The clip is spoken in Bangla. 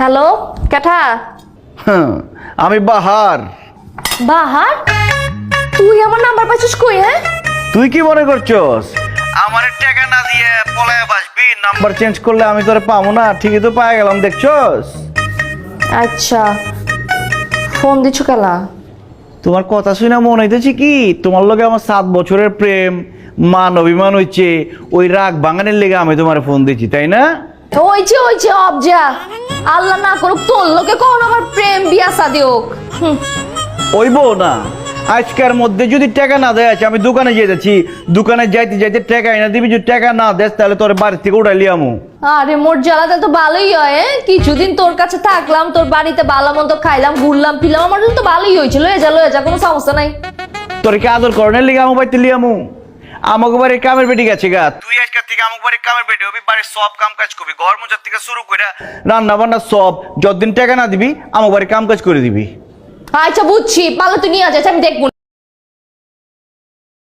হ্যালো কেঠা? আমি বাহার। বাহার? তুই আমার নাম্বার পাইছিস কই? হ্যাঁ তুই কি মনে করছস আমার টাকা না দিয়ে পলায় বাসবি? নাম্বার চেঞ্জ করলে আমি তোরে পাবো না? ঠিকই তো পাই গেলাম, দেখছস? আচ্ছা, ফোন দিছো কেলা? তোমার কথা শুনে মনে হইতেছে কি তোমার লগে আমার 7 বছরের প্রেম মান অভিমান হইছে, ওই রাগ ভাঙানোর লেগে আমি তোমার ফোন দিচ্ছি, তাই না? ওইছে অবজা, আল্লাহ না করুক তোর লোকে কখন আমার প্রেম বিয়া শাদী হোক। ওইবো না, আজকের মধ্যে যদি টাকা না দেয়, আমি দোকানে যেতেছি, দোকানে যাইতে যাইতে টাকা এনে দিবি, যদি টাকা না দেস তাহলে তোর বাড়ি থেকে উঠাইলি আমু। আরে মোর জ্বালাতে তো ভালোই হয়। কিছুদিন তোর কাছে থাকলাম, তোর বাড়িতে ভালো মন্দ খাইলাম, ঘুরলাম ফিরলাম, আমার জন্য তো ভালোই হয়েছে। লয়ে যা কোনো সমস্যা নাই। তোর কি আদর করণের লিগে আমু বাইতে লিয়ামু? আমাকে বাড়ির কামের বেটি গেছে গা, তুই আজকের থেকে আমাকে বাড়ির কামের বেটি হবি, বাড়ির সব কাম কাজ করবি, ঘর মোছার থেকে শুরু করে রান্না বান্না সব। যতদিন টাকা না দিবি আমাকে বাড়ির কাম কাজ করে দিবি। আচ্ছা বুঝছি, পারলে তুই নিয়ে যাচ্ছি, আমি দেখবো।